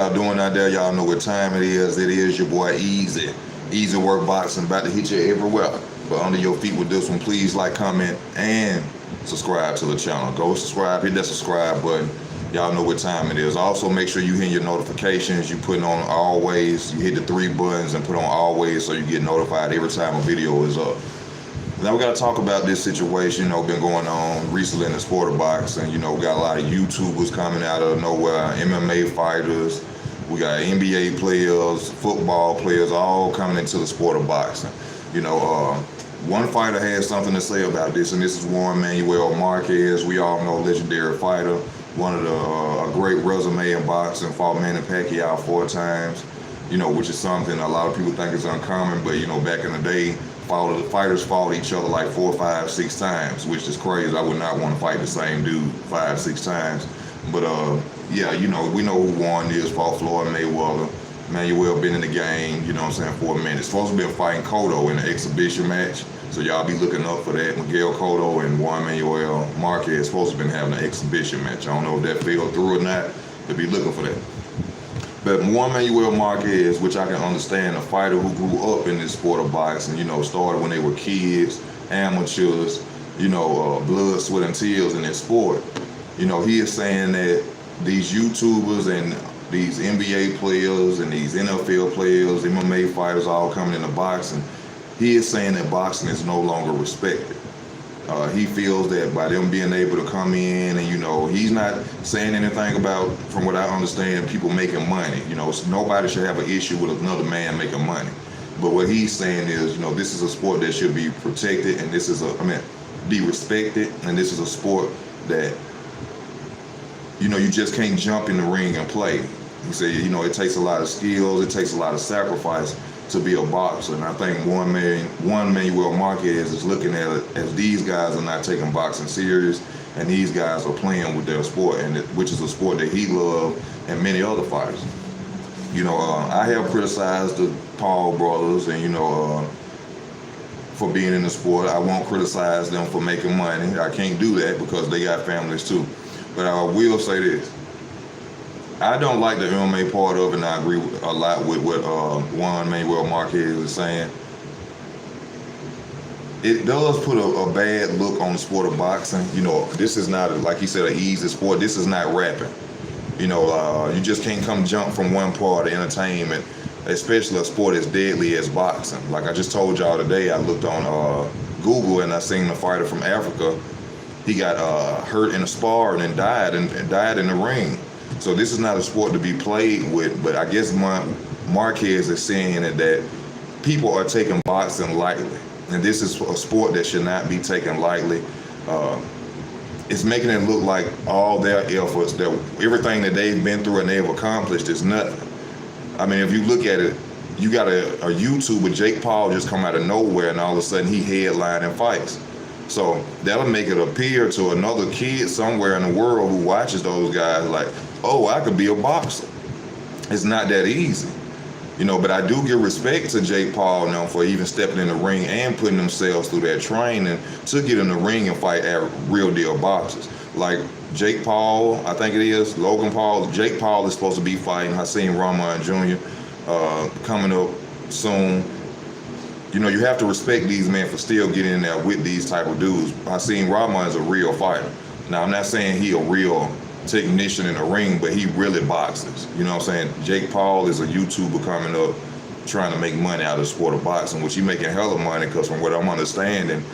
Y'all doing out there? Y'all know what time it is. It is your boy Easy. Easy Work Boxing, about to hit you everywhere. But under your feet with this one, please like, comment, and subscribe to the channel. Go subscribe, hit that subscribe button. Y'all know what time it is. Also, make sure you hit your notifications. You put on always. You hit the 3 buttons and put on always so you get notified every time a video is up. Now we got to talk about this situation, been going on recently in the sport of boxing. We got a lot of YouTubers coming out of nowhere, MMA fighters, we got NBA players, football players, all coming into the sport of boxing. One fighter had something to say about this, and this is Juan Manuel Marquez. We all know, legendary fighter, one of a great resume in boxing, fought Manny Pacquiao 4 times, which is something a lot of people think is uncommon, but back in the day, fighters fought each other like 4, 5, 6 times, which is crazy. I would not want to fight the same dude 5, 6 times. But yeah, we know who Juan is. Fought Floyd Mayweather. Manuel been in the game, for a minute. Supposed to be fighting Cotto in an exhibition match, so y'all be looking up for that. Miguel Cotto and Juan Manuel Marquez supposed to been having an exhibition match. I don't know if that fell through or not. To be looking for that. But Juan Manuel Marquez, which I can understand, a fighter who grew up in this sport of boxing, started when they were kids, amateurs, blood, sweat, and tears in this sport. He is saying that these YouTubers and these NBA players and these NFL players, MMA fighters, all coming into boxing, he is saying that boxing is no longer respected. He feels that by them being able to come in and, he's not saying anything about, from what I understand, people making money. Nobody should have an issue with another man making money. But what he's saying is, this is a sport that should be protected, and this is be respected, and this is a sport that, you just can't jump in the ring and play. He said, it takes a lot of skills, it takes a lot of sacrifice to be a boxer. And I think Juan Manuel Marquez is looking at it as these guys are not taking boxing serious, and these guys are playing with their sport, and which is a sport that he loved and many other fighters. I have criticized the Paul brothers and, for being in the sport. I won't criticize them for making money. I can't do that because they got families too. But I will say this. I don't like the MMA part of it, and I agree a lot with what Juan Manuel Marquez is saying. It does put a bad look on the sport of boxing. This is not, like he said, an easy sport. This is not rapping. You just can't come jump from one part of entertainment, especially a sport as deadly as boxing. Like I just told y'all today, I looked on Google and I seen a fighter from Africa. He got hurt in a spar and then died in the ring. So this is not a sport to be played with, but I guess Marquez is saying that people are taking boxing lightly, and this is a sport that should not be taken lightly. It's making it look like all their efforts, that everything that they've been through and they've accomplished is nothing. I mean, if you look at it, you got a YouTuber, Jake Paul, just come out of nowhere, and all of a sudden he headlining fights. So that'll make it appear to another kid somewhere in the world who watches those guys like, oh, I could be a boxer. It's not that easy. But I do give respect to Jake Paul now for even stepping in the ring and putting themselves through that training to get in the ring and fight at real deal boxers. Like Jake Paul, I think it is, Logan Paul. Jake Paul is supposed to be fighting Hakeem Rahman Jr. Coming up soon. You have to respect these men for still getting in there with these type of dudes. Hakeem Rahman is a real fighter. Now, I'm not saying he a real technician in the ring, but he really boxes. Jake Paul is a YouTuber coming up trying to make money out of the sport of boxing, which he making hella money because from what I'm understanding,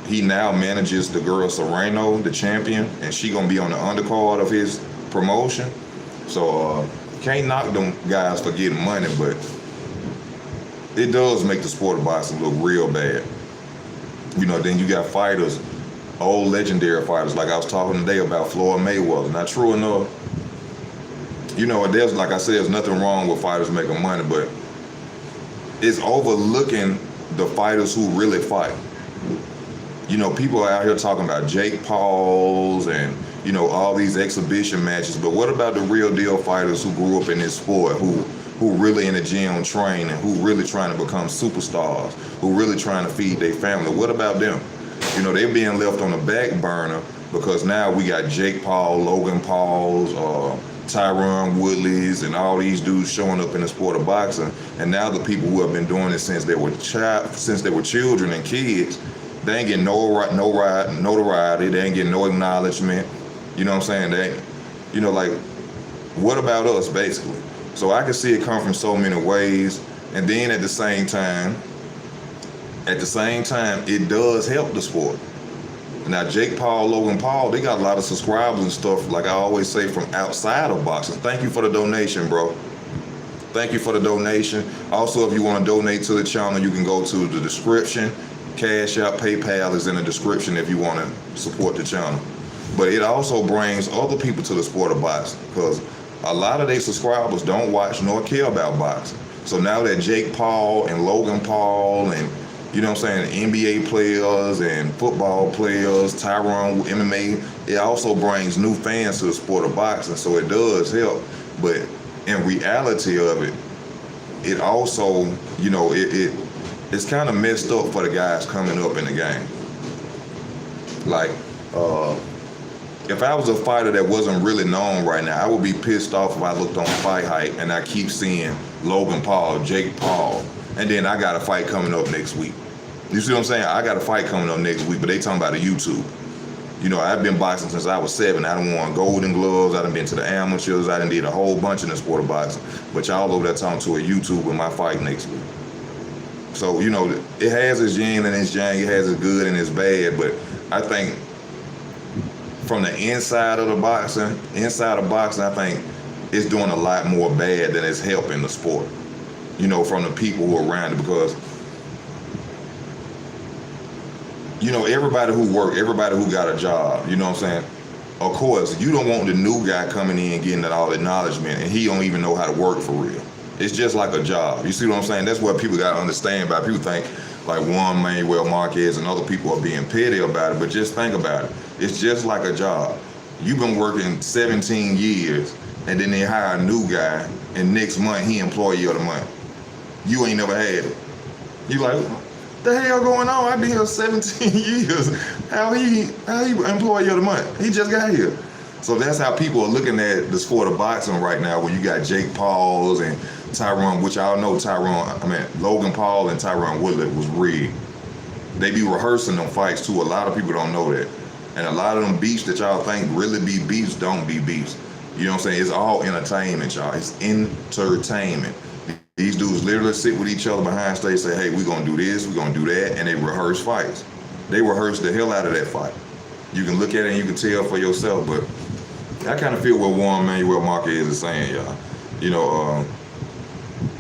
he now manages the girl Serrano, the champion, and she gonna be on the undercard of his promotion. So can't knock them guys for getting money, but it does make the sport of boxing look real bad. Then you got fighters, old legendary fighters, like I was talking today about Floyd Mayweather. Now, true enough, there's, like I said, there's nothing wrong with fighters making money, but it's overlooking the fighters who really fight. People are out here talking about Jake Pauls and, all these exhibition matches, but what about the real deal fighters who grew up in this sport, who really in the gym training, who really trying to become superstars, who really trying to feed their family? What about them? They're being left on the back burner because now we got Jake Paul, Logan Pauls, Tyron Woodley's and all these dudes showing up in the sport of boxing, and now the people who have been doing it since they were children and kids, they ain't getting notoriety, they ain't getting no acknowledgement. You know what I'm saying? They, you know, like, what about us, basically? So I can see it come from so many ways, and then at the same time, it does help the sport. Now, Jake Paul, Logan Paul, they got a lot of subscribers and stuff, like I always say, from outside of boxing. Thank you for the donation, bro. Thank you for the donation. Also, if you want to donate to the channel, you can go to the description. Cash App, PayPal is in the description if you want to support the channel. But it also brings other people to the sport of boxing, because a lot of their subscribers don't watch nor care about boxing. So now that Jake Paul and Logan Paul and, you know what I'm saying, NBA players and football players, Tyron, MMA, it also brings new fans to the sport of boxing, so it does help. But in reality of it, it also, you know, it's kind of messed up for the guys coming up in the game. Like, if I was a fighter that wasn't really known right now, I would be pissed off if I looked on Fight Hype and I keep seeing Logan Paul, Jake Paul, and then I got a fight coming up next week. You see what I'm saying? I got a fight coming up next week, but they talking about a YouTube. You know, I've been boxing since I was 7. I done won Golden Gloves. I done been to the amateurs. I done did a whole bunch in the sport of boxing. But y'all over there talking to a YouTube with my fight next week. So, you know, it has its yin and its yang. It has its good and its bad. But I think from the inside of boxing, I think it's doing a lot more bad than it's helping the sport. You know, from the people who are around it, because you know, everybody who work, everybody who got a job, you know what I'm saying? Of course, you don't want the new guy coming in getting all the acknowledgement and he don't even know how to work for real. It's just like a job. You see what I'm saying? That's what people got to understand about it. People think like Juan Manuel Marquez and other people are being petty about it, but just think about it. It's just like a job. You've been working 17 years and then they hire a new guy and next month he employee of the month. You ain't never had it. You like, the hell going on? I've been here 17 years. How he employee of the month? He just got here. So that's how people are looking at the sport of boxing right now, when you got Jake Pauls and Tyron, which y'all know Logan Paul and Tyron Woodley was rigged. They be rehearsing them fights too. A lot of people don't know that. And a lot of them beefs that y'all think really be beefs don't be beefs. You know what I'm saying? It's all entertainment, y'all. It's entertainment. These dudes literally sit with each other behind stage, say, hey, we're going to do this, we're going to do that, and they rehearse fights. They rehearse the hell out of that fight. You can look at it and you can tell for yourself, but I kind of feel what Juan Manuel Marquez is saying, y'all. You know,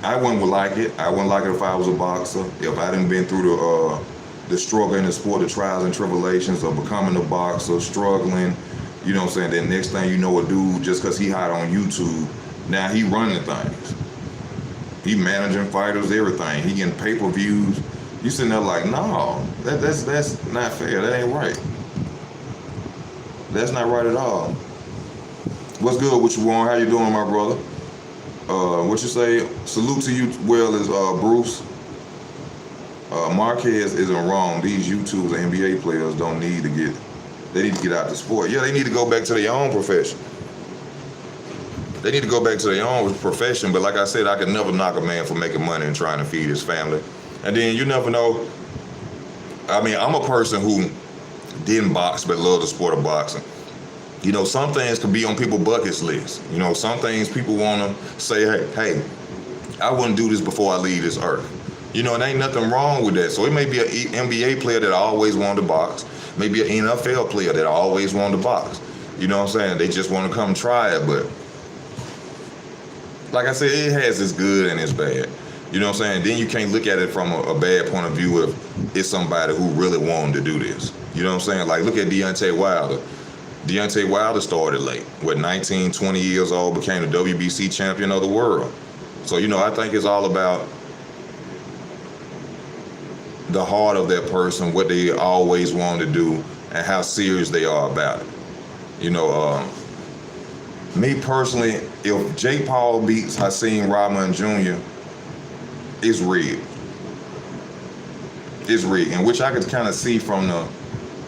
I wouldn't like it. I wouldn't like it if I was a boxer, if I didn't been through the struggle in the sport, the trials and tribulations of becoming a boxer, struggling. You know what I'm saying? Then next thing you know, a dude, just because he hot on YouTube, now he running things. He managing fighters, everything. He getting pay-per-views. You sitting there like, no, that's not fair. That ain't right. That's not right at all. What's good with you, Warren? How you doing, my brother? What you say? Salute to you well as Bruce. Marquez isn't wrong. These YouTubers and NBA players don't need to get, they need to get out the sport. Yeah, they need to go back to their own profession. They need to go back to their own profession, but like I said, I could never knock a man for making money and trying to feed his family. And then you never know. I mean, I'm a person who didn't box but love the sport of boxing. You know, some things can be on people's bucket list. You know, some things people want to say, hey, I wouldn't do this before I leave this earth. You know, and ain't nothing wrong with that. So it may be an NBA player that always wanted to box, maybe an NFL player that always wanted to box. You know what I'm saying? They just want to come try it, but like I said, it has its good and its bad. You know what I'm saying? Then you can't look at it from a bad point of view if it's somebody who really wanted to do this. You know what I'm saying? Like, look at Deontay Wilder. Deontay Wilder started late. 19, 20 years old, became the WBC champion of the world. So, you know, I think it's all about the heart of that person, what they always wanted to do, and how serious they are about it. You know, me personally, if Jake Paul beats Hakeem Rahman Jr., it's rigged. It's rigged, and which I could kind of see from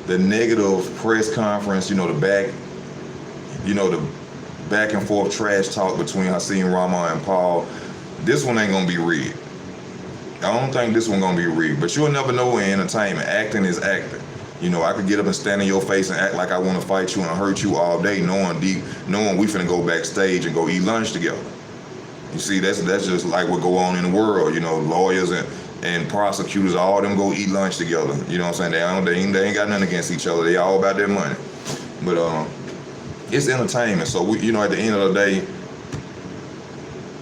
the negative press conference, you know, the back and forth trash talk between Hakeem Rahman and Paul, this one ain't gonna be rigged. I don't think this one gonna be rigged, but you'll never know in entertainment. Acting is acting. You know, I could get up and stand in your face and act like I want to fight you and hurt you all day, knowing we finna go backstage and go eat lunch together. You see, that's just like what go on in the world. You know, lawyers and prosecutors, all of them go eat lunch together. You know what I'm saying? They ain't got nothing against each other. They all about their money. But it's entertainment. So we, you know, at the end of the day,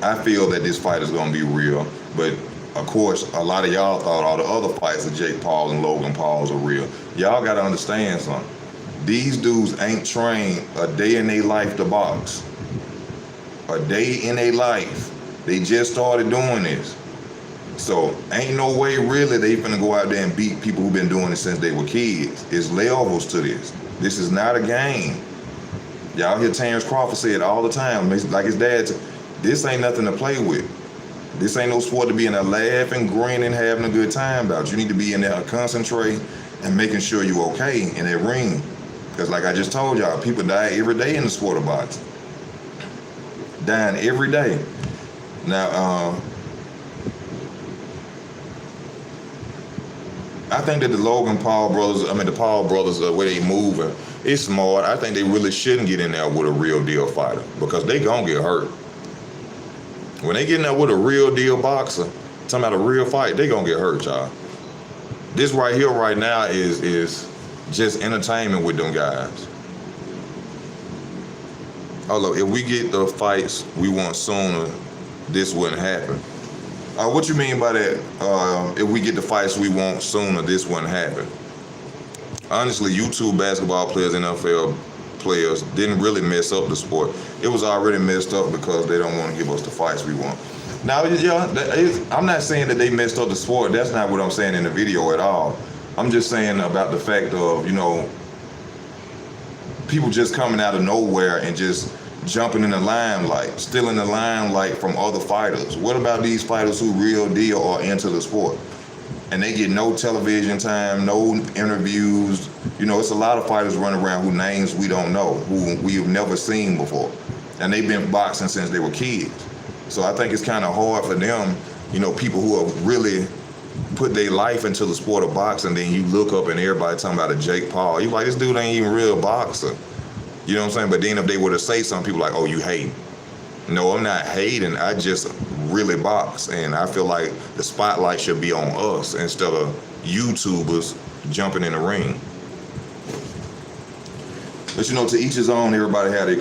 I feel that this fight is gonna be real. But of course, a lot of y'all thought all the other fights of Jake Paul and Logan Paul's are real. Y'all gotta understand something. These dudes ain't trained a day in their life to box. A day in their life. They just started doing this. So ain't no way really they finna go out there and beat people who've been doing it since they were kids. It's levels to this. This is not a game. Y'all hear Terrence Crawford say it all the time, like his dad. This ain't nothing to play with. This ain't no sport to be in there laughing, grinning, having a good time about. You need to be in there concentrate and making sure you're okay in that ring. Because like I just told y'all, people die every day in the sport of boxing. Dying every day. Now, I think that the Paul brothers, the way they moving, it's smart. I think they really shouldn't get in there with a real deal fighter because they gonna get hurt. When they get in there with a real deal boxer, talking about a real fight, they gonna get hurt, y'all. This right here, right now, is just entertainment with them guys. Although, if we get the fights we want sooner, this wouldn't happen. What you mean by that? If we get the fights we want sooner, this wouldn't happen. Honestly, YouTube basketball players, NFL players didn't really mess up the sport. It was already messed up because they don't want to give us the fights we want. Now, I'm not saying that they messed up the sport. That's not what I'm saying in the video at all. I'm just saying about the fact of, you know, people just coming out of nowhere and just jumping in the limelight, stealing the limelight from other fighters. What about these fighters who real deal are into the sport? And they get no television time, no interviews. You know, it's a lot of fighters running around whose names we don't know, who we've never seen before. And they've been boxing since they were kids. So I think it's kind of hard for them, you know, people who have really put their life into the sport of boxing, then you look up and everybody talking about a Jake Paul. You're like, this dude ain't even a real boxer. You know what I'm saying? But then if they were to say something, people like, oh, you hate. No, I'm not hating. I just really box. And I feel like the spotlight should be on us instead of YouTubers jumping in the ring. But, you know, to each his own, everybody had their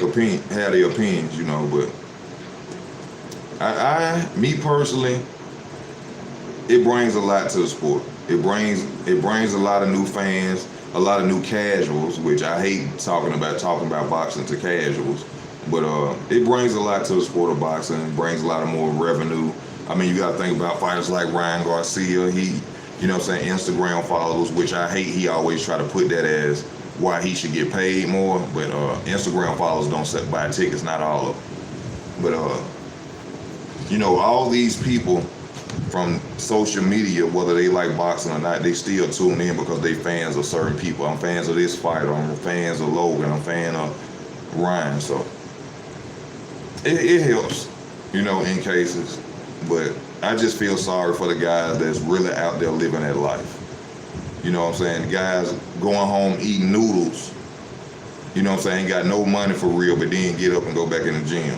opinions, you know. But me personally, it brings a lot to the sport. It brings a lot of new fans, a lot of new casuals, which I hate talking about boxing to casuals. But it brings a lot to the sport of boxing. It brings a lot of more revenue. I mean, you got to think about fighters like Ryan Garcia. He, you know what I'm saying, Instagram followers, which I hate. He always try to put that as why he should get paid more. But Instagram followers don't buy tickets, not all of them. But, you know, all these people from social media, whether they like boxing or not, they still tune in because they fans of certain people. I'm fans of this fighter. I'm fans of Logan. I'm fan of Ryan. So it helps, you know, in cases. But I just feel sorry for the guys that's really out there living that life. You know what I'm saying? Guys going home eating noodles. You know what I'm saying? Ain't got no money for real, but then get up and go back in the gym.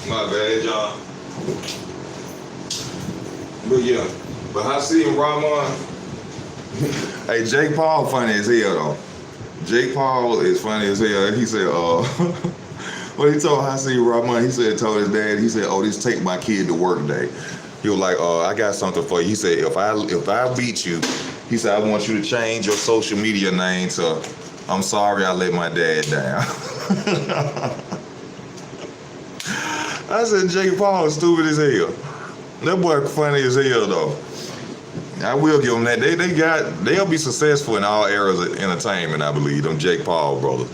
My bad, y'all. But yeah, but Hakeem Rahman, hey, Jake Paul funny as hell though. Jake Paul is funny as hell. He said, when he told Hakeem Rahman, told his dad, he said, oh, this take my kid to work day. He was like, I got something for you. He said, if I beat you, He said, I want you to change your social media name to I'm sorry I let my dad down. I said, Jake Paul is stupid as hell. That boy funny as hell though. I will give them that. They'll be successful in all areas of entertainment, I believe. Them Jake Paul brothers.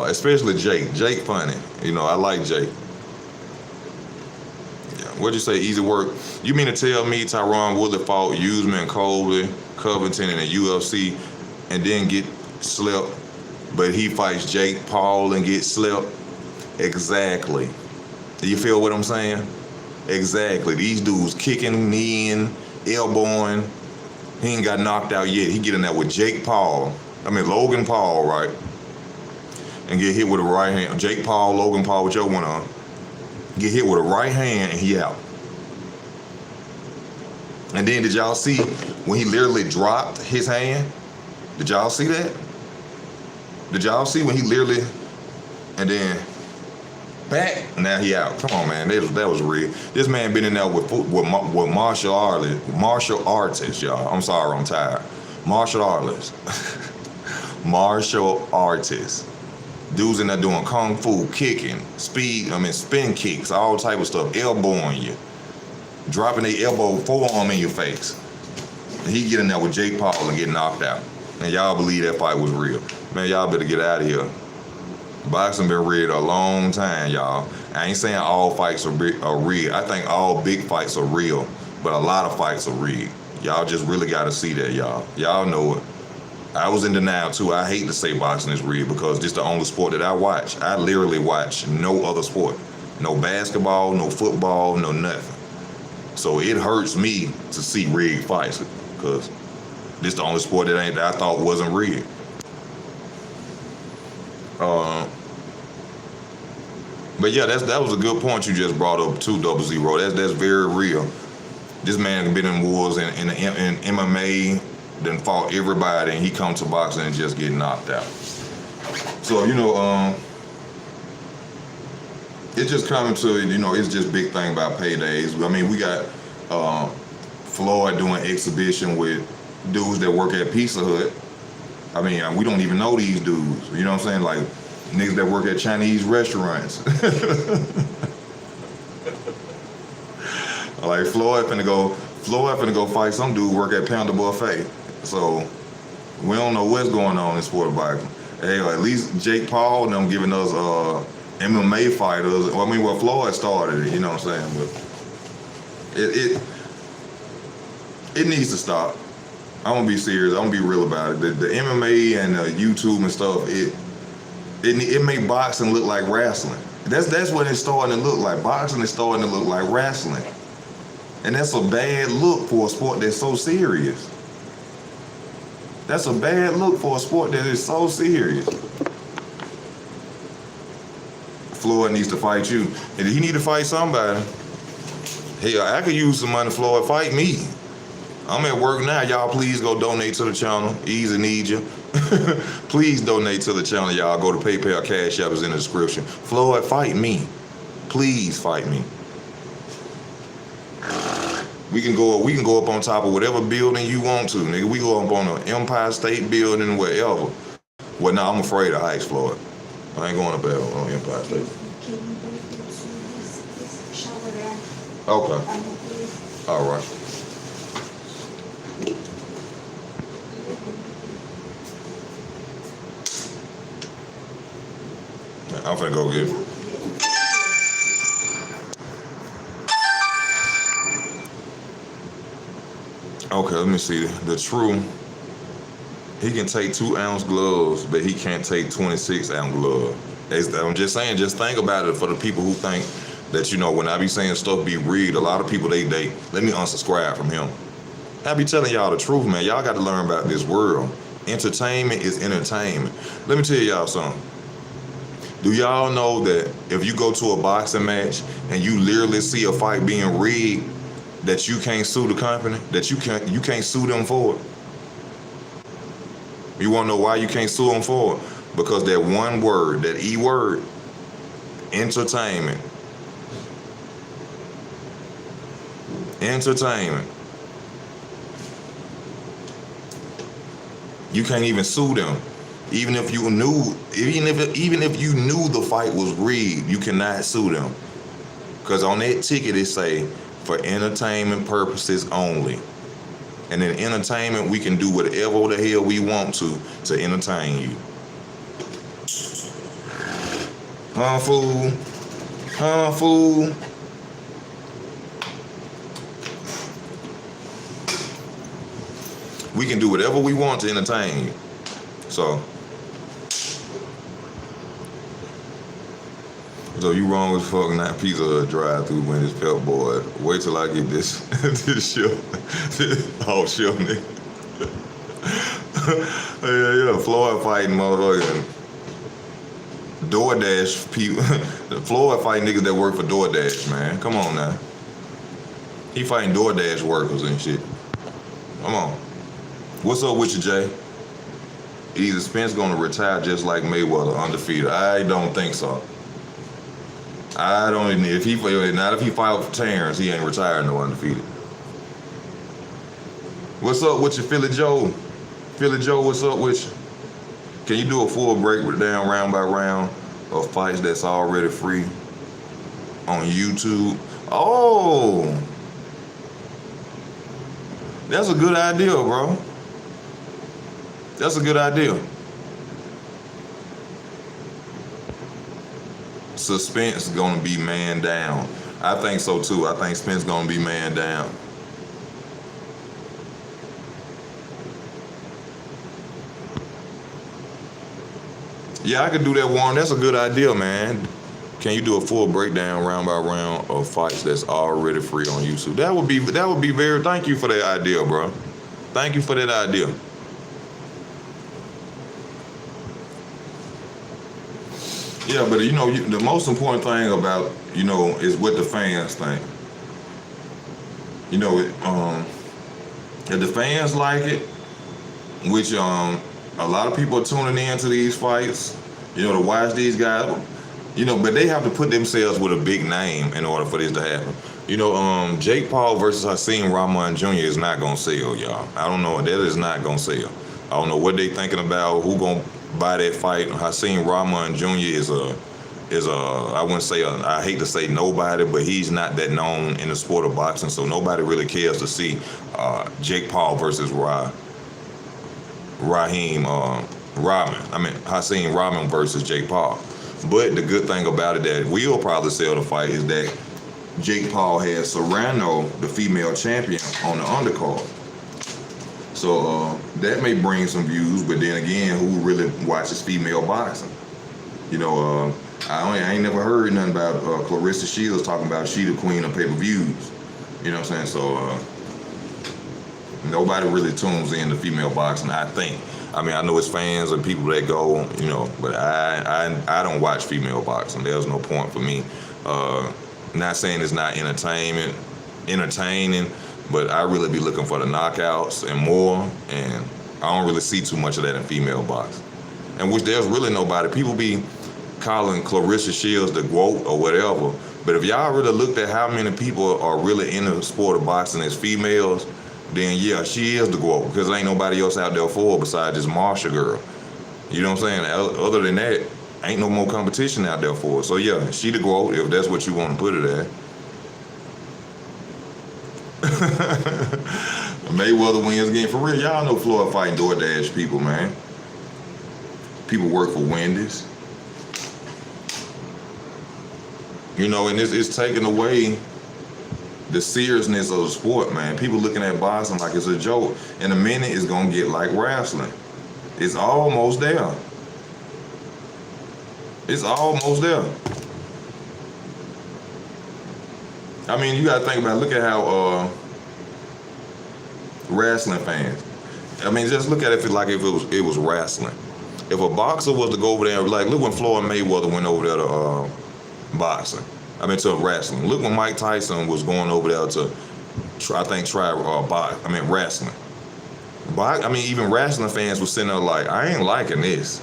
Especially Jake. Jake funny. You know, I like Jake. Yeah. What'd you say? Easy work. You mean to tell me Tyron Woodley fought Usman, Colby, Covington in the UFC and then get slept, but he fights Jake Paul and gets slept? Exactly. Do you feel what I'm saying? Exactly. These dudes kicking, kneeing, elbowing. He ain't got knocked out yet. He get in there with Logan Paul, right? And get hit with a right hand. Jake Paul, Logan Paul, whichever one on. Get hit with a right hand and he out. And then did y'all see when he literally dropped his hand? Did y'all see that? Did y'all see when he literally, and then back, now he out. Come on, man, that was real. This man been in there with martial artists, y'all. I'm sorry, I'm tired. Martial artists. Martial artists. Dudes in there doing kung fu, kicking, spin kicks, all type of stuff, elbowing you, dropping their elbow forearm in your face. And he get in there with Jake Paul and get knocked out. And y'all believe that fight was real. Man, y'all better get out of here. Boxing been rigged a long time, y'all. I ain't saying all fights are real. I think all big fights are real, but a lot of fights are rigged. Y'all just really got to see that, y'all. Y'all know it. I was in denial too. I hate to say boxing is rigged because this is the only sport that I watch. I literally watch no other sport. No basketball, no football, no nothing. So it hurts me to see rigged fights because this is the only sport that I thought wasn't rigged. But yeah, that was a good point you just brought up too, 00. That's very real. This man been in wars in MMA, then fought everybody, and he come to boxing and just get knocked out. So it's just coming to it's just big thing about paydays. I mean, we got Floyd doing exhibition with dudes that work at Pizza Hut. I mean, we don't even know these dudes. You know what I'm saying? Like niggas that work at Chinese restaurants. Like Floyd finna go fight some dude work at Panda Buffet. So we don't know what's going on in sport boxing. Hey, at least Jake Paul and them giving us MMA fighters. I mean, well, Floyd started it. You know what I'm saying? But it needs to stop. I'm gonna be serious. I'm gonna be real about it. The MMA and YouTube and stuff, it make boxing look like wrestling. That's what it's starting to look like. Boxing is starting to look like wrestling, and that's a bad look for a sport that's so serious. That's a bad look for a sport that is so serious. Floyd needs to fight you, and he need to fight somebody. Hey, I could use some money. Floyd, fight me. I'm at work now. Y'all please go donate to the channel. Easy need you. Please donate to the channel, y'all. Go to PayPal, Cash App is in the description. Floyd, fight me. Please fight me. We can go up on top of whatever building you want to, nigga. We go up on the Empire State Building, wherever. Well, now I'm afraid of heights, Floyd. I ain't going up there on Empire State. Can you go to this shower there? Okay. All right. I'm finna go get it. Okay, let me see. The true. He can take 2-ounce gloves, but he can't take 26-ounce gloves. I'm just saying, just think about it for the people who think that, when I be saying stuff be rigged, a lot of people, they let me unsubscribe from him. I be telling y'all the truth, man. Y'all got to learn about this world. Entertainment is entertainment. Let me tell y'all something. Do y'all know that if you go to a boxing match and you literally see a fight being rigged, that you can't sue the company? That you can't sue them for it? You want to know why you can't sue them for it? Because that one word, that E word, entertainment. You can't even sue them. Even if you knew the fight was rigged, you cannot sue them. Because on that ticket it say, for entertainment purposes only. And in entertainment, we can do whatever the hell we want to entertain you. Huh, fool? Huh, fool? We can do whatever we want to entertain you. So you wrong as fuck, not Pizza Hut drive-through when it's Pep Boy. Wait till I get this this show. Oh, show, nigga. Yeah, Floyd fighting motherfucking DoorDash people. Floyd fighting niggas that work for DoorDash, man. Come on now. He fighting DoorDash workers and shit. Come on. What's up with you, Jay? Either Spence gonna retire just like Mayweather, undefeated. I don't think so. I don't even, if he fought for Terrence, he ain't retired no undefeated. What's up with you, Philly Joe? Philly Joe, what's up with you? Can you do a full breakdown round by round of fights that's already free on YouTube? Oh, that's a good idea, bro. That's a good idea. So Spence gonna be man down. I think so too. I think Spence gonna be man down. Yeah, I could do that, Warren. That's a good idea, man. Can you do a full breakdown round by round of fights that's already free on YouTube? That would be very. Thank you for that idea, bro. Thank you for that idea. Yeah, but the most important thing about, is what the fans think. If the fans like it, which a lot of people are tuning in to these fights, to watch these guys, but they have to put themselves with a big name in order for this to happen. Jake Paul versus Hakeem Rahman Jr. is not gonna sell, y'all. I don't know. That is not gonna sell. I don't know what they thinking about. Who gonna buy that fight? Hakeem Rahman Jr. is a I wouldn't say I hate to say nobody, but he's not that known in the sport of boxing, so nobody really cares to see Jake Paul versus Hakeem Rahman versus Jake Paul. But the good thing about it that will probably sell the fight is that Jake Paul has Serrano, the female champion, on the undercard. So that may bring some views, but then again, who really watches female boxing? I ain't never heard nothing about Clarissa Shields talking about she the queen of pay-per-views. You know what I'm saying? So nobody really tunes in to female boxing, I think. I mean, I know it's fans and people that go, but I don't watch female boxing. There's no point for me. Not saying it's not entertaining, but I really be looking for the knockouts and more, and I don't really see too much of that in female boxing. And which there's really nobody. People be calling Clarissa Shields the GOAT or whatever, but if y'all really looked at how many people are really in the sport of boxing as females, then yeah, she is the GOAT, because there ain't nobody else out there for her besides this Marsha girl. You know what I'm saying? Other than that, ain't no more competition out there for her. So yeah, she the GOAT if that's what you want to put it at. Mayweather wins again. For real, y'all know Floyd fighting DoorDash people, man. People work for Wendy's. And it's taking away the seriousness of the sport, man. People looking at boxing like it's a joke. In a minute, it's going to get like wrestling. It's almost there. It's almost there. I mean, you got to think about it. Look at how wrestling fans. I mean, just look at it like if it was wrestling. If a boxer was to go over there, like, look when Floyd Mayweather went over there to boxing. To wrestling. Look when Mike Tyson was going over there to try wrestling. Even wrestling fans were sitting there like, I ain't liking this.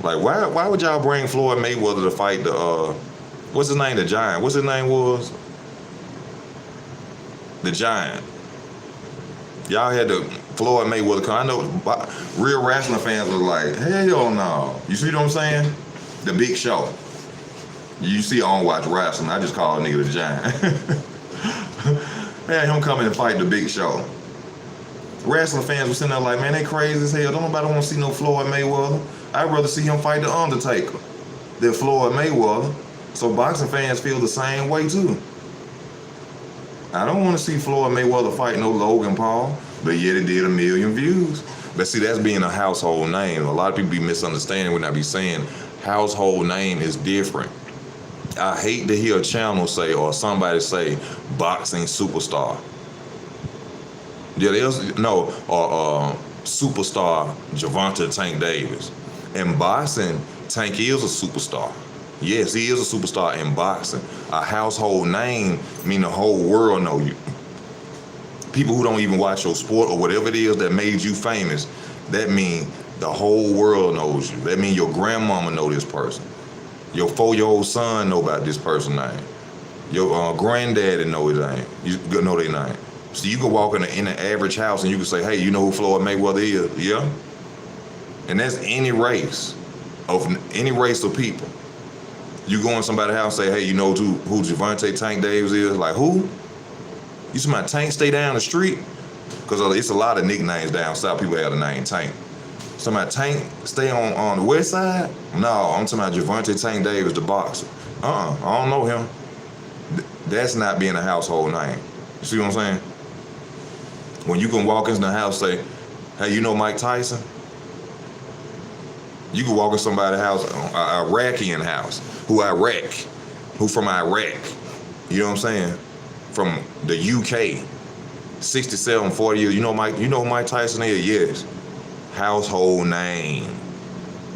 Like, why would y'all bring Floyd Mayweather to fight the what's his name, the Giant? What's his name was? The Giant. Y'all had to Floyd Mayweather come. I know real wrestling fans was like, hell no. You see what I'm saying? The Big Show. You see, I don't watch wrestling. I just call a nigga the Giant. Man, him coming and fight the Big Show. Wrestling fans were sitting there like, man, they crazy as hell. Don't nobody want to see no Floyd Mayweather. I'd rather see him fight the Undertaker than Floyd Mayweather. So boxing fans feel the same way too. I don't want to see Floyd Mayweather fight no Logan Paul, but yet it did 1 million views. But see, that's being a household name. A lot of people be misunderstanding when I be saying household name is different. I hate to hear a channel say or somebody say boxing superstar. Yeah, superstar Gervonta Tank Davis. In boxing, Tank is a superstar. Yes, he is a superstar in boxing. A household name mean the whole world know you. People who don't even watch your sport or whatever it is that made you famous, that mean the whole world knows you. That mean your grandmama know this person. Your 4-year-old son know about this person's name. Your granddaddy know his name. You know their name. So you can walk in an average house and you can say, hey, you know who Floyd Mayweather is? Yeah. And that's any race of people. You go in somebody's house and say, hey, you know who Gervonta Tank Davis is? Like, who? You see my Tank stay down the street? Because it's a lot of nicknames down south. People have the name Tank. So my Tank stay on the west side? No, I'm talking about Gervonta Tank Davis, the boxer. I don't know him. That's not being a household name. You see what I'm saying? When you can walk into the house and say, hey, you know Mike Tyson? You can walk in somebody's house, an Iraqian house, who from Iraq. You know what I'm saying? From the UK, 67, 40 years. You know who Mike Tyson is? Yes. Household name.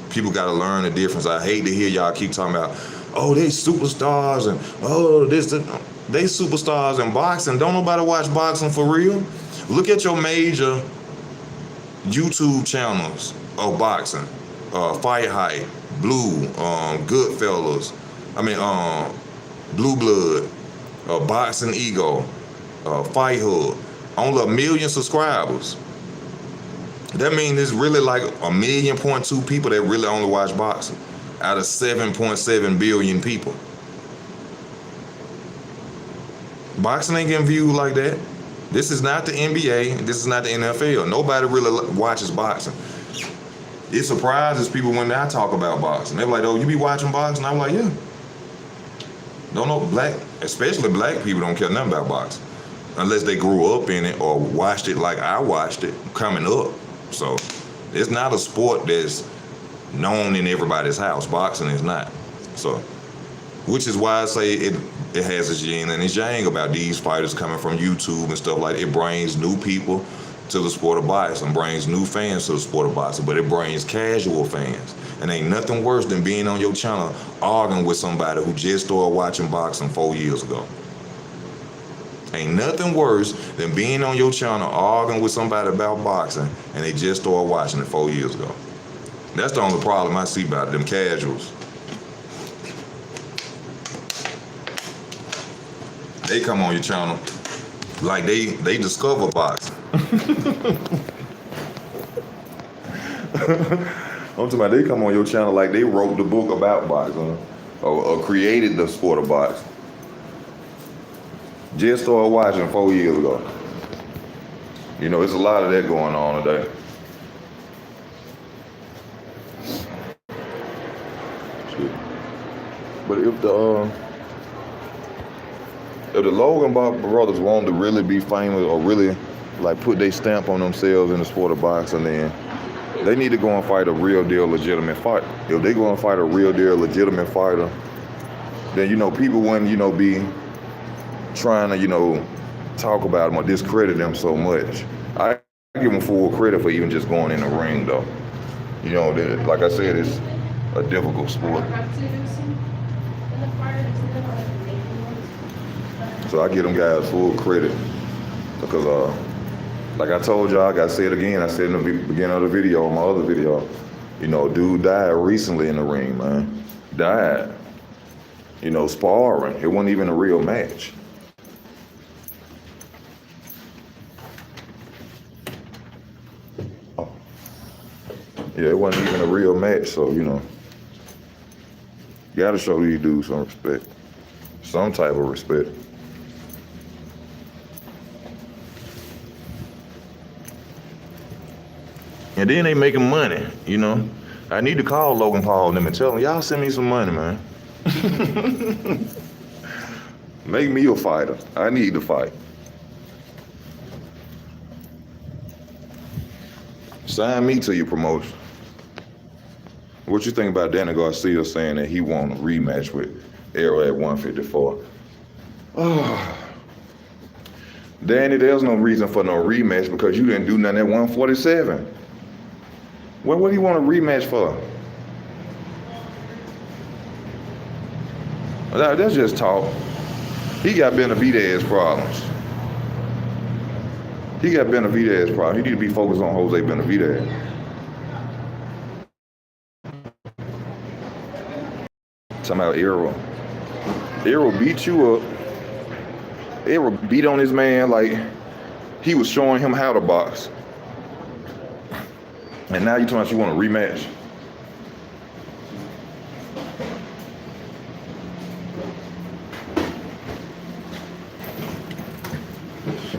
People got to learn the difference. I hate to hear y'all keep talking about, oh, they superstars and they superstars in boxing. Don't nobody watch boxing for real. Look at your major YouTube channels of boxing. Fight Hype, Blue, Goodfellas, Blue Blood, Boxing Ego, Fight Hood. Only 1 million subscribers. That means there's really like 1.2 million people that really only watch boxing out of 7.7 billion people. Boxing ain't getting viewed like that. This is not the NBA. This is not the NFL. Nobody really watches boxing. It surprises people when I talk about boxing. They're like, oh, you be watching boxing? I'm like, yeah. Don't know, especially black people don't care nothing about boxing. Unless they grew up in it or watched it like I watched it coming up. So it's not a sport that's known in everybody's house. Boxing is not. So, which is why I say it has its yin and its yang about these fighters coming from YouTube and stuff like that. It brings new people to the sport of boxing, brings new fans to the sport of boxing, but it brings casual fans. And ain't nothing worse than being on your channel arguing with somebody who just started watching boxing 4 years ago. Ain't nothing worse than being on your channel arguing with somebody about boxing and they just started watching it 4 years ago. That's the only problem I see about it, them casuals. They come on your channel like they discover boxing. I'm talking about they come on your channel like they wrote the book about boxing or created the sport of boxing. Just started watching 4 years ago. You know, there's a lot of that going on today. But if the Logan brothers wanted to really be famous or really like put their stamp on themselves in the sport of boxing, then they need to go and fight a real deal legitimate fight. If they go and fight a real deal legitimate fighter, then, you know, people wouldn't, you know, be trying to, you know, talk about them or discredit them so much. I give them full credit for even just going in the ring, though. You know, like I said, it's a difficult sport. So I give them guys full credit because, like I told y'all, I got to say it again. I said in the beginning of the video, my other video, you know, dude died recently in the ring, man. Died. You know, sparring. It wasn't even a real match. Yeah, it wasn't even a real match, so, you know. You gotta show these dudes some respect. Some type of respect. And then they making money, you know. I need to call Logan Paul and them and tell them, y'all send me some money, man. Make me a fighter. I need to fight. Sign me to your promotion. What you think about Danny Garcia saying that he want a rematch with Errol at 154? Oh. Danny, there's no reason for no rematch because you didn't do nothing at 147. What do you want a rematch for? That's just talk. He got Benavidez problems. He need to be focused on Jose Benavidez. Talking about Errol. Errol beat you up. Errol beat on his man like he was showing him how to box. And now you talking about you want a rematch?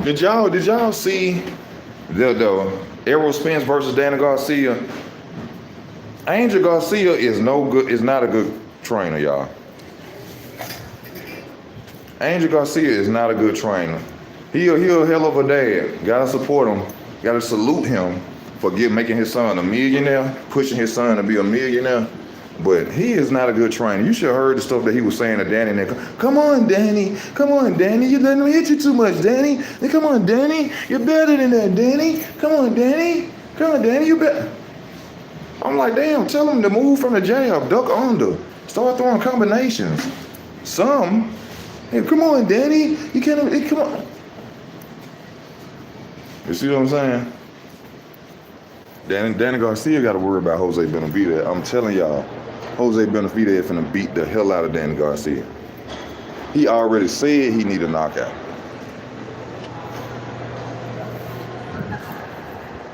Did y'all see the Errol Spence versus Danny Garcia? Angel Garcia is not a good trainer, y'all. Angel Garcia is not a good trainer. He a hell of a dad. Gotta support him. Gotta salute him for making his son a millionaire, pushing his son to be a millionaire. But he is not a good trainer. You should have heard the stuff that he was saying to Danny. Come on, Danny. You letting him hit you too much, Danny. Come on, Danny. You're better than that, Danny. Come on, Danny. You better. I'm like, damn, tell him to move from the jab, duck under, start throwing combinations. Hey, come on, Danny. You can't, come on. You see what I'm saying? Danny Garcia got to worry about Jose Benavidez. I'm telling y'all, Jose Benavidez finna beat the hell out of Danny Garcia. He already said he need a knockout.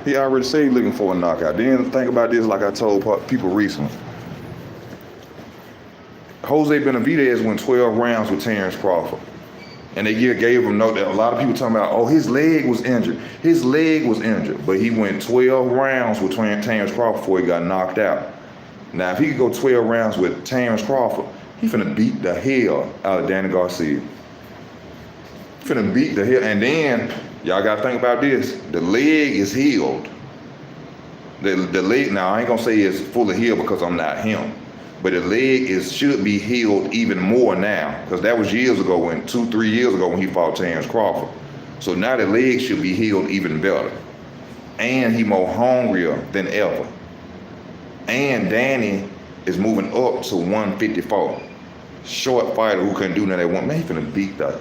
He already said he's looking for a knockout. Then think about this like I told people recently. Jose Benavidez went 12 rounds with Terrence Crawford. And they gave him note that a lot of people talking about, oh, his leg was injured. But he went 12 rounds with Terrence Crawford before he got knocked out. Now, if he could go 12 rounds with Terrence Crawford, he finna beat the hell out of Danny Garcia. And then, y'all gotta think about this. The leg is healed. The leg, now I ain't gonna say it's fully healed because I'm not him. But the leg should be healed even more now, because that was 2-3 years ago when he fought Terrence Crawford. So now the leg should be healed even better. And he more hungrier than ever. And Danny is moving up to 154. Short fighter who couldn't do nothing at one. Man, he finna beat that.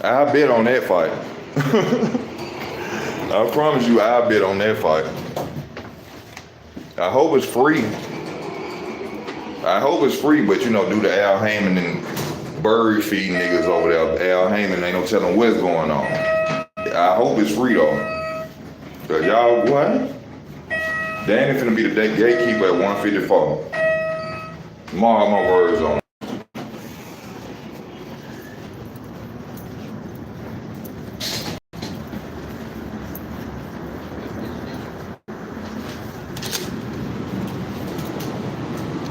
I bet on that fight. I promise you, I bet on that fight. I hope it's free. But you know, due to Al Heyman and bird feeding niggas over there, Al Heyman ain't no telling what's going on. I hope it's free though. Cause y'all, what? Danny finna be the gatekeeper at 154. Mark my words on it.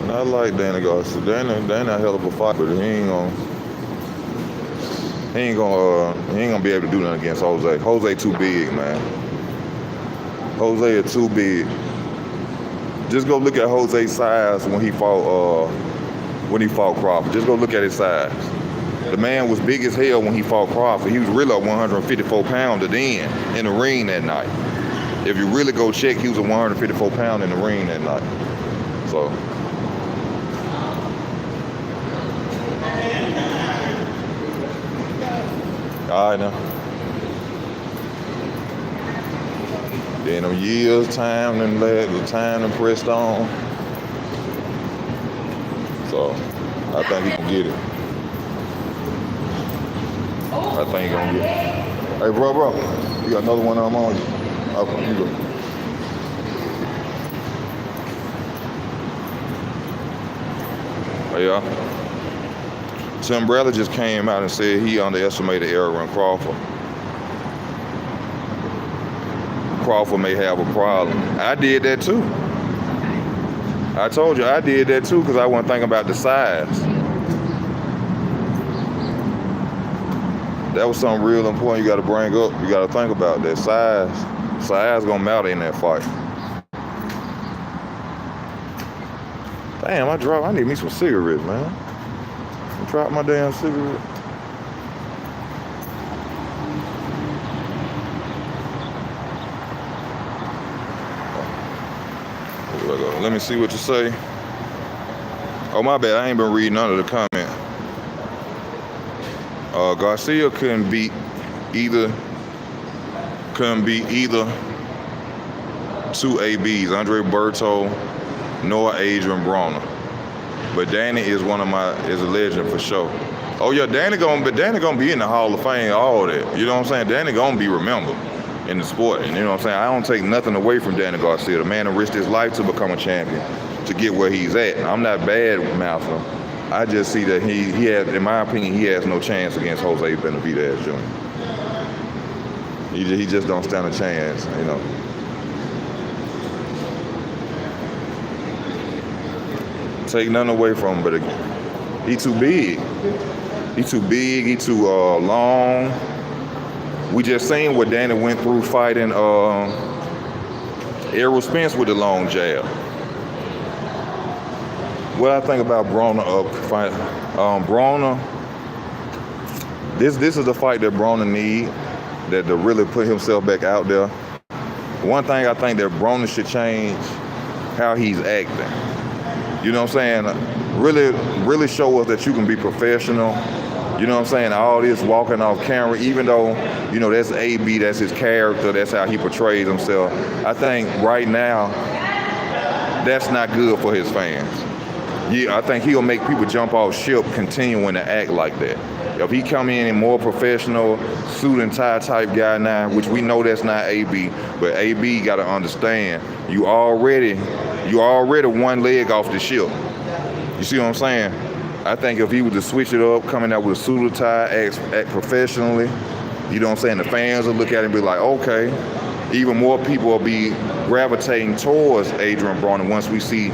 I like Danny Garcia. Danny a hell of a fighter, but he ain't gonna be able to do nothing against Jose. Jose too big, man. Jose is too big. Just go look at Jose's size when he fought Crawford. Just go look at his size. The man was big as hell when he fought Crawford. He was really a 154 pounder then in the ring that night. If you really go check, he was a 154 pounder in the ring that night. So. All right now. Then them years, time and pressed on. So I think he can get it. I think he gonna get it. Hey, bro, you got another one I'm on you. Okay, you go. Yeah. Tim Bradley just came out and said he underestimated Aaron Crawford. Crawford may have a problem. I did that too. I told you I did that too because I wasn't thinking about the size. That was something real important you got to bring up. You got to think about that size. Size gonna matter in that fight. Damn, I need me some cigarettes, man. I dropped my damn cigarette. Let me see what you say. Oh, my bad. I ain't been reading none of the comment. Garcia couldn't beat either two ABs, Andre Berto nor Adrian Broner. But Danny is a legend for sure. Oh yeah, Danny gonna be in the Hall of Fame, all that. You know what I'm saying? Danny gonna be remembered in the sport. And you know what I'm saying? I don't take nothing away from Danny Garcia. The man that risked his life to become a champion, to get where he's at. I'm not bad mouthing him. I just see that he has, in my opinion, he has no chance against Jose Benavidez Jr. He just don't stand a chance, you know. Take nothing away from him, but he too big. He too big, he too long. We just seen what Danny went through fighting Errol Spence with the long jab. What I think about Broner Broner, this is the fight that Broner need, that to really put himself back out there. One thing I think that Broner should change, how he's acting. You know what I'm saying? Really show us that you can be professional. You know what I'm saying? All this walking off camera, even though, you know, that's AB, that's his character, that's how he portrays himself. I think right now, that's not good for his fans. Yeah, I think he'll make people jump off ship continuing to act like that. If he come in and more professional, suit and tie type guy now, which we know that's not AB, but AB got to understand, you already one leg off the ship. You see what I'm saying? I think if he was to switch it up, coming out with a suit or tie, act professionally, you know what I'm saying? The fans will look at it and be like, okay. Even more people will be gravitating towards Adrian Broner once we see,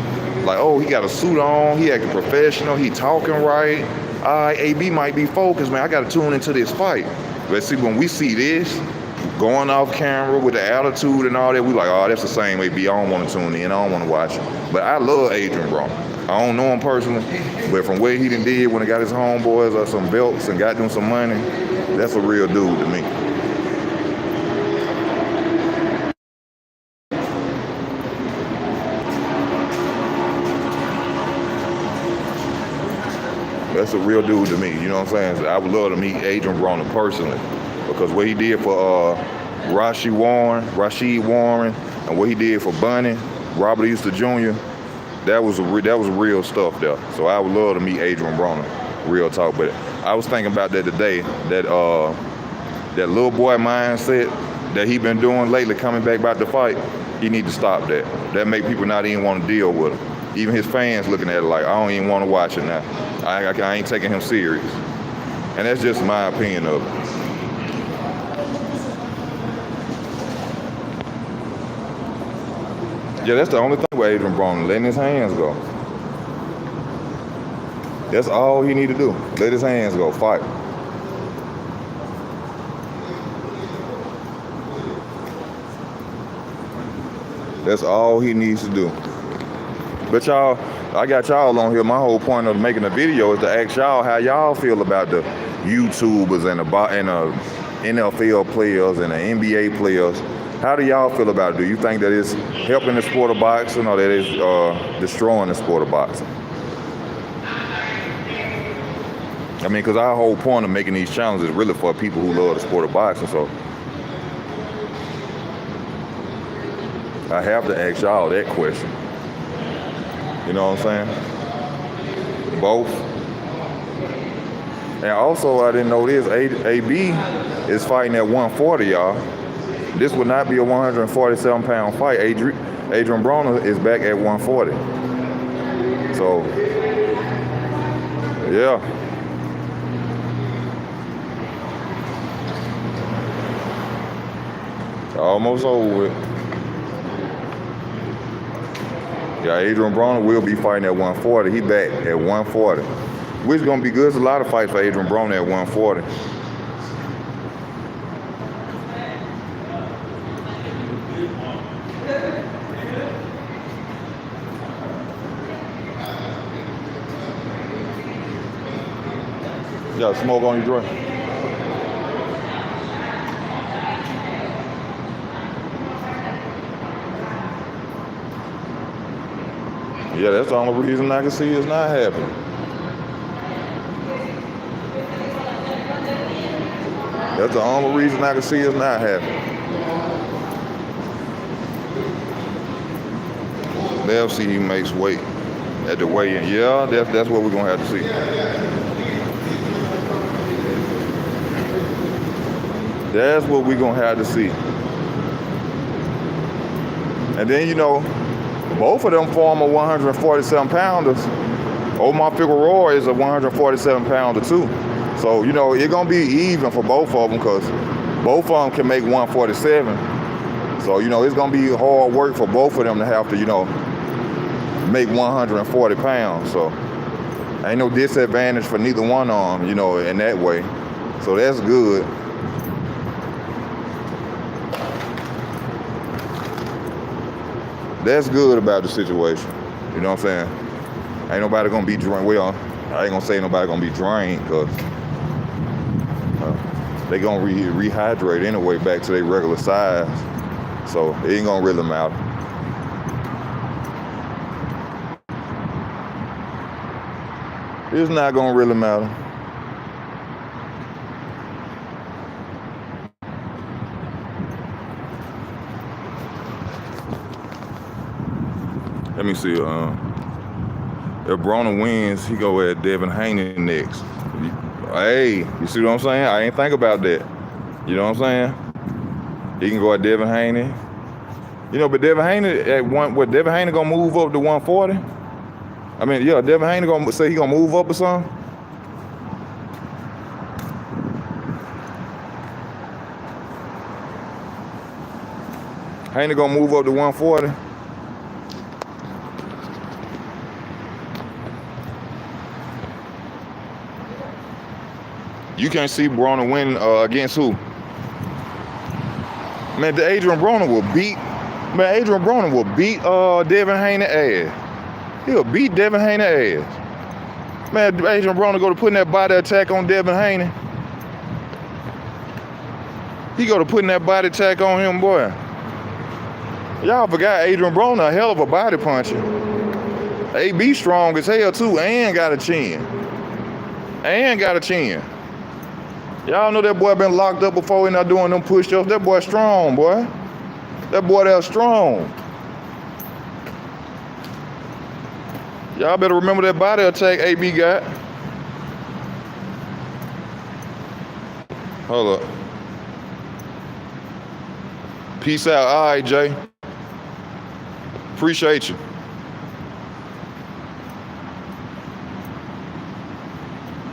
like, oh, he got a suit on, he acting professional, he talking right. All right, AB might be focused, man. I got to tune into this fight. But see, when we see this, going off camera with the attitude and all that, we like, oh, that's the same AB. I don't want to tune in. I don't want to watch it. But I love Adrian Broner. I don't know him personally, but from what he done did when he got his homeboys some belts and got them some money, that's a real dude to me. That's a real dude to me, you know what I'm saying? So I would love to meet Adrian Broner personally, because what he did for Rashid Warren, and what he did for Bunny, Robert Easter Jr., that was real stuff there. So I would love to meet Adrian Broner, real talk. But I was thinking about that today, that little boy mindset that he been doing lately, coming back about the fight, he need to stop that. That make people not even want to deal with him. Even his fans looking at it like, I don't even want to watch it now. I ain't taking him serious. And that's just my opinion of it. Yeah, that's the only thing with Adrian Broner, letting his hands go. That's all he need to do. Let his hands go, fight. That's all he needs to do. But y'all, I got y'all on here. My whole point of making a video is to ask y'all how y'all feel about the YouTubers and the NFL players and the NBA players. How do y'all feel about it? Do you think that it's helping the sport of boxing, or that it's destroying the sport of boxing? I mean, because our whole point of making these challenges is really for people who love the sport of boxing. So I have to ask y'all that question. You know what I'm saying? Both. And also, I didn't know this, AB is fighting at 140, y'all. This would not be a 147-pound fight. Adrian Broner is back at 140. So Yeah. Almost over with. Yeah, Adrian Broner will be fighting at 140. He back at 140. Which is gonna be good. There's a lot of fights for Adrian Broner at 140. You got smoke on your drink? Yeah, that's the only reason I can see it's not happening. That's the only reason I can see it's not happening. They'll see he makes weight at the weigh-in. Yeah, that's what we're gonna have to see. That's what we're gonna have to see. And then, you know, both of them former 147 pounders. Omar Figueroa is a 147 pounder too. So, you know, it's gonna be even for both of them because both of them can make 147. So, you know, it's gonna be hard work for both of them to have to, you know, make 140 pounds. So ain't no disadvantage for neither one of them, you know, in that way. So that's good. That's good about the situation. You know what I'm saying? Ain't nobody gonna be drained. Well, I ain't gonna say nobody gonna be drained because they gonna rehydrate anyway back to their regular size. So it ain't gonna really matter. It's not gonna really matter. Let me see. If Broner wins, he go at Devin Haney next. Hey, you see what I'm saying? I ain't think about that. You know what I'm saying? He can go at Devin Haney. You know, but Devin Haney at Devin Haney gonna move up to 140? I mean, yeah, Devin Haney gonna say he gonna move up or something? Haney gonna move up to 140? You can't see Broner winning against who? Man, Adrian Broner will beat. Man, Adrian Broner will beat Devin Haney ass. He'll beat Devin Haney ass. Man, Adrian Broner go to putting that body attack on Devin Haney. He go to putting that body attack on him, boy. Y'all forgot Adrian Broner a hell of a body puncher. AB strong as hell too, and got a chin. Y'all know that boy been locked up before and not doing them push-ups. That boy strong, boy. That boy that's strong. Y'all better remember that body attack AB got. Hold up. Peace out. All right, Jay. Appreciate you.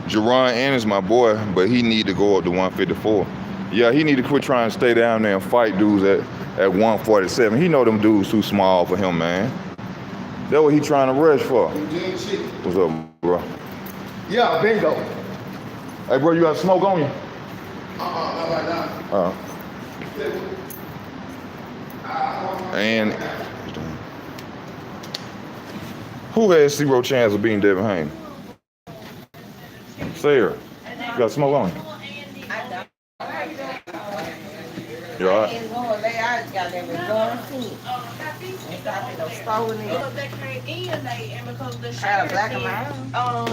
Jerron Ennis, my boy, but he need to go up to 154. Yeah, he need to quit trying to stay down there and fight dudes at 147. He know them dudes too small for him, man. That's what he trying to rush for. What's up, bro? Yeah, bingo. Hey, bro, you got smoke on you? Not right now. And who has zero chance of beating Devin Haney? Sarah, you got smoke on you? You all right?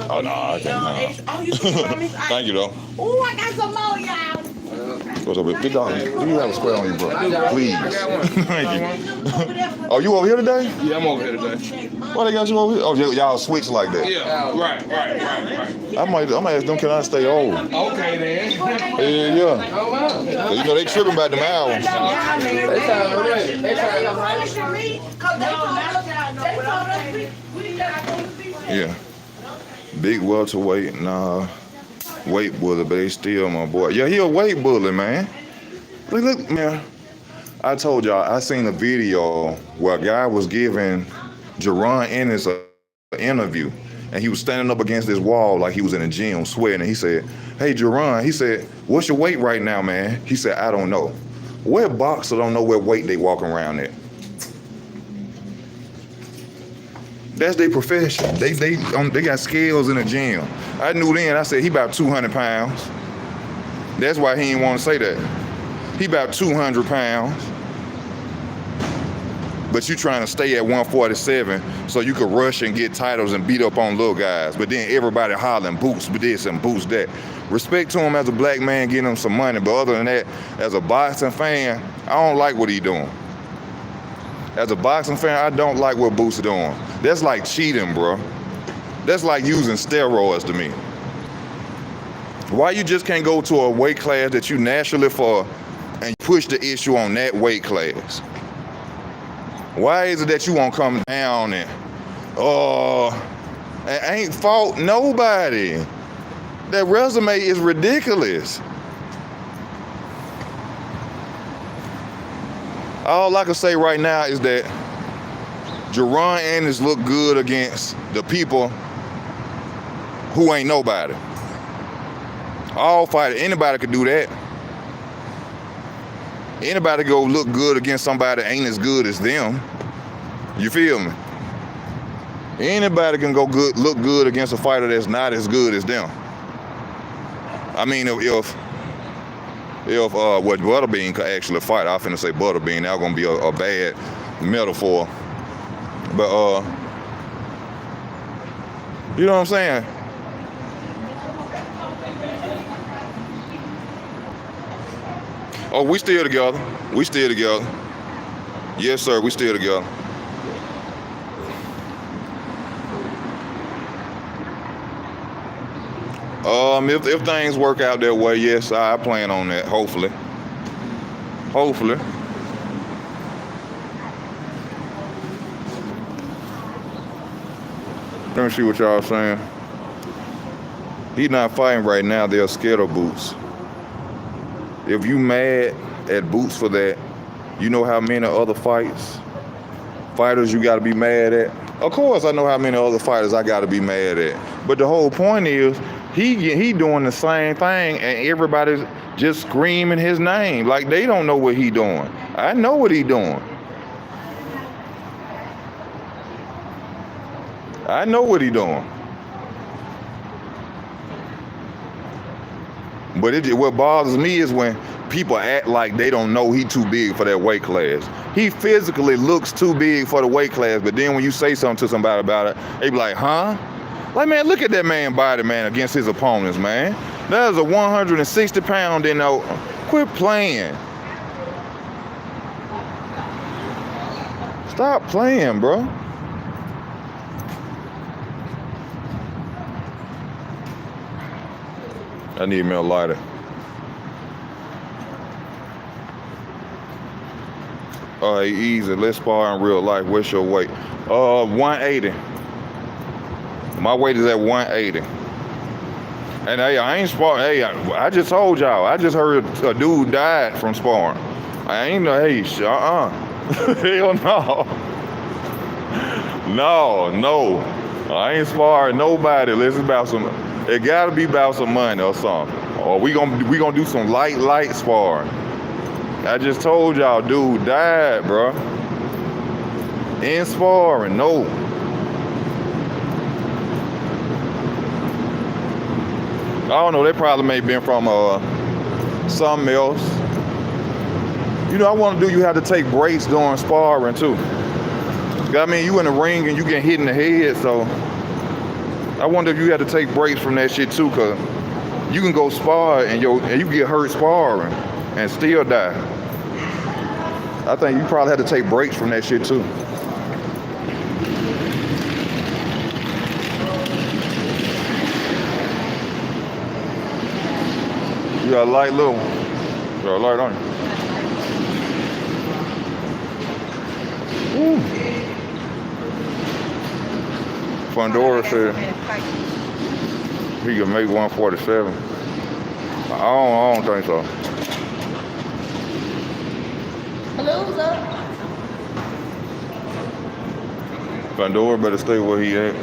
Oh, no, I can't. Thank you, though. Oh, I got some more, y'all. What's up, big dog? Do you have a square on you, bro? Please. Thank you. Oh, you over here today? Yeah, I'm over here today. Why they got you over here? Oh, y'all switch like that. Yeah, right. I might ask them, can I stay over? Okay, then. Yeah. Oh, wow. You know, they tripping about them hours. Yeah. Big welterweight, nah. Weight bully, but they still my boy. Yeah, he a weight bully, man. Look, man. I told y'all, I seen a video where a guy was giving Jerron Ennis an interview, and he was standing up against this wall like he was in a gym sweating, and he said, hey, Jerron, he said, what's your weight right now, man? He said, I don't know. What boxer don't know what weight they walking around at? That's their profession. They got scales in the gym. I knew then, I said, he about 200 pounds. That's why he didn't want to say that. He about 200 pounds. But you trying to stay at 147 so you could rush and get titles and beat up on little guys. But then everybody hollering boost this and boost that. Respect to him as a black man, getting him some money. But other than that, as a boxing fan, I don't like what he doing. As a boxing fan, I don't like what Boots doing. That's like cheating, bro. That's like using steroids to me. Why you just can't go to a weight class that you naturally for and push the issue on that weight class? Why is it that you won't come down and ain't fought nobody? That resume is ridiculous. All I can say right now is that Jerron Ennis look good against the people who ain't nobody. All fighters, anybody could do that. Anybody go look good against somebody that ain't as good as them. You feel me? Anybody can look good against a fighter that's not as good as them. I mean, if what Butterbean could actually fight, I finna say Butterbean, that's gonna be a bad metaphor. But you know what I'm saying? Oh, we still together. We still together. Yes, sir, we still together. If things work out that way, yes, I plan on that, hopefully. Hopefully. Let me see what y'all saying. He's not fighting right now, they're scared of Boots. If you mad at Boots for that, you know how many other fighters you gotta be mad at? Of course I know how many other fighters I gotta be mad at. But the whole point is, he doing the same thing and everybody's just screaming his name. Like they don't know what he doing. I know what he doing. I know what he doing. But what bothers me is when people act like they don't know he too big for that weight class. He physically looks too big for the weight class, but then when you say something to somebody about it, they be like, huh? Like, man, look at that man body, man, against his opponents, man. That is a 160 pound, quit playing. Stop playing, bro. I need me a lighter. All right, easy. Let's spar in real life. What's your weight? 180. My weight is at 180. And hey, I ain't sparring. Hey, I just told y'all. I just heard a dude died from sparring. I ain't no, hey, hell no. No. I ain't sparring nobody. It's about some. It gotta be about some money or something. Or we gonna do some light sparring. I just told y'all, dude died, bro. In sparring, no. I don't know. They probably may have been from something else. You know, you have to take breaks during sparring too. I mean, you in the ring and you get hit in the head, so I wonder if you had to take breaks from that shit too, cause you can go spar and you get hurt sparring and still die. I think you probably had to take breaks from that shit too. You got a light little one. You got a light on you. Fundora said. He can make 147. I don't think so. Loser. Pandora better stay where he at.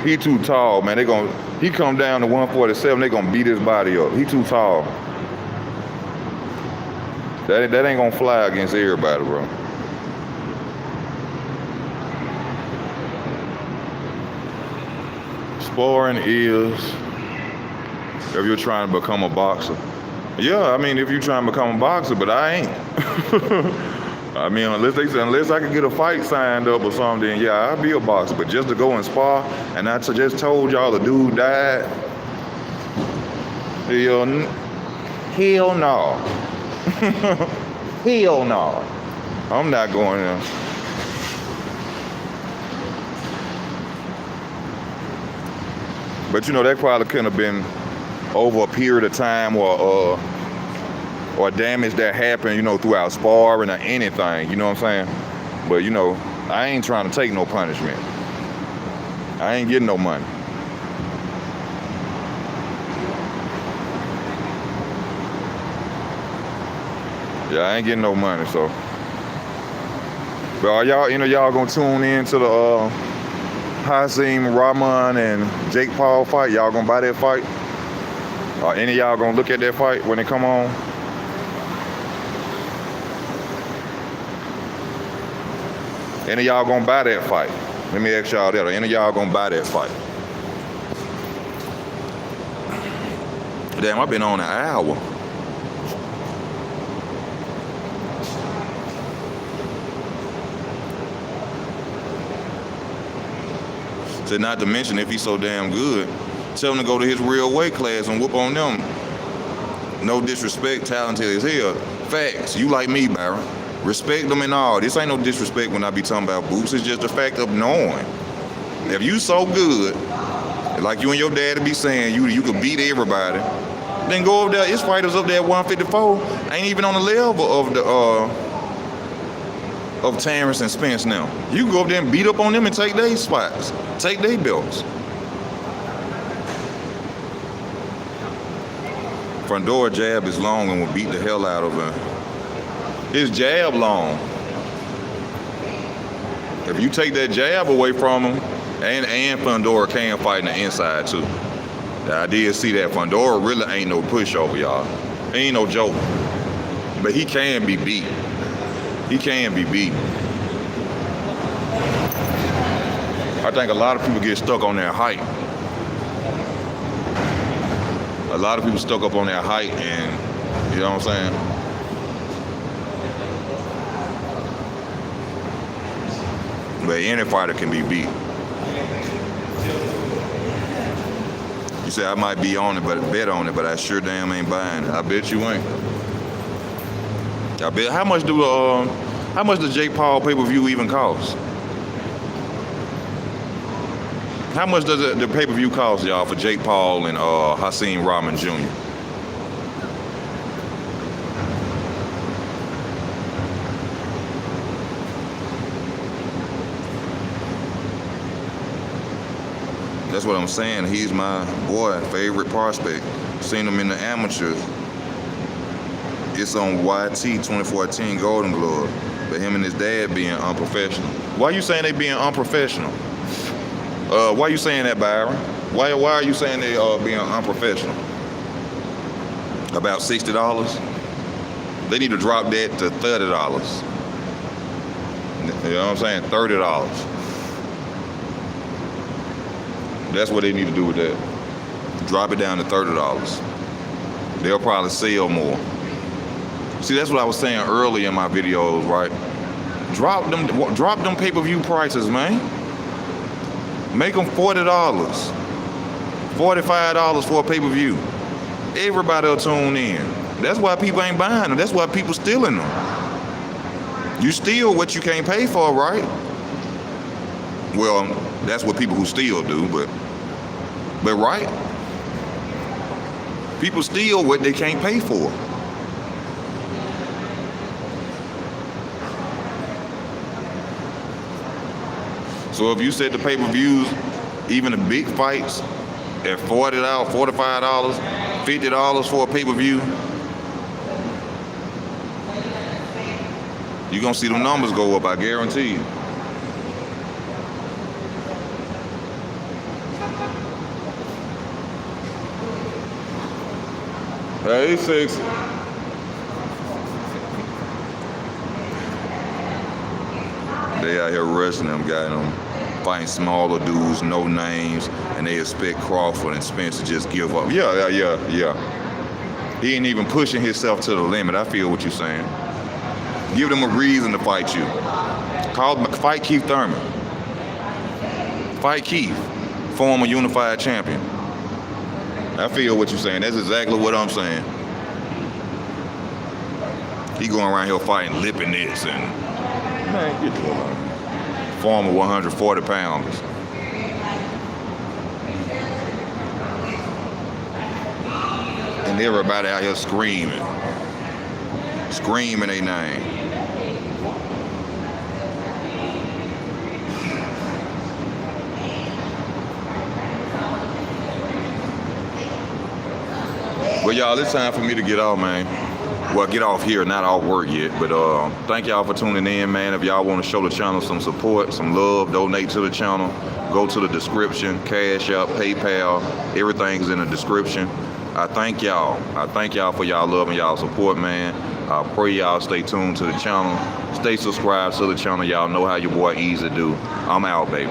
He too tall, man. He come down to 147, they gonna beat his body up. He too tall. That ain't gonna fly against everybody, bro. Sparring is if you're trying to become a boxer. Yeah, I mean, if you're trying to become a boxer, but I ain't. I mean, unless I could get a fight signed up or something, then yeah, I'd be a boxer. But just to go and spar, and I just told y'all the dude died. Hell no. Hell no. I'm not going there. But you know, that probably couldn't have been over a period of time or damage that happened, you know, throughout sparring or anything, you know what I'm saying? But you know, I ain't trying to take no punishment. I ain't getting no money. Yeah, I ain't getting no money, so. But are y'all, y'all gonna tune in to the Hasim Rahman and Jake Paul fight? Y'all gonna buy that fight? Are any of y'all gonna look at that fight when it come on? Any of y'all gonna buy that fight? Let me ask y'all that. Are any of y'all gonna buy that fight? Damn, I've been on an hour. Said not to mention, if he's so damn good, tell him to go to his real weight class and whoop on them. No disrespect, talented as hell. Facts. You like me, Byron. Respect them and all. This ain't no disrespect when I be talking about boots. It's just the fact of knowing. If you so good, like you and your daddy be saying, you can beat everybody, then go over there. His fighters up there at 154 ain't even on the level of the of Terrence and Spence now. You can go up there and beat up on them and take their spots. Take their belts. Front door jab is long and will beat the hell out of him. His jab long. If you take that jab away from him, and Fundora can fight in the inside too. I did see that. Fundora really ain't no pushover, y'all. He ain't no joke. But he can be beat. He can be beat. I think a lot of people get stuck on their height. A lot of people stuck up on their height, and you know what I'm saying? But any fighter can be beat. You say I might be on it, but bet on it, but I sure damn ain't buying it. I bet you ain't. I bet. How much does Jake Paul pay-per-view even cost? How much does the pay-per-view cost, y'all, for Jake Paul and Hasim Rahman Jr.? That's what I'm saying. He's my boy, favorite prospect. Seen him in the amateurs. It's on YT 2014 Golden Glove. But him and his dad being unprofessional. Why you saying they being unprofessional? Why you saying that, Byron? Why are you saying they being unprofessional? About $60? They need to drop that to $30. You know what I'm saying? $30. That's what they need to do with that. Drop it down to $30. They'll probably sell more. See, that's what I was saying earlier in my videos, right? Drop them pay-per-view prices, man. Make them $40, $45 for a pay-per-view. Everybody will tune in. That's why people ain't buying them. That's why people stealing them. You steal what you can't pay for, right? Well, that's what people who steal do, but right? People steal what they can't pay for. So if you set the pay-per-views, even the big fights, at $40, $45, $50 for a pay-per-view, you're gonna see the numbers go up, I guarantee you. Hey, sexy. They out here rushing them, got them fighting smaller dudes, no names, and they expect Crawford and Spence to just give up. Yeah. He ain't even pushing himself to the limit. I feel what you're saying. Give them a reason to fight you. Fight Keith Thurman. Fight Keith, former unified champion. I feel what you're saying. That's exactly what I'm saying. He going around here fighting Lipinets and, man, get the hell out. Former 140 pounders. And everybody out here screaming their name. Well, y'all, it's time for me to get off, man. Well, get off here, not off work yet, but thank y'all for tuning in, man. If y'all want to show the channel some support, some love, donate to the channel, go to the description, Cash App, PayPal, everything's in the description. I thank y'all for y'all love and y'all support, man. I pray y'all stay tuned to the channel, stay subscribed to the channel. Y'all know how your boy Easy do. I'm out, baby.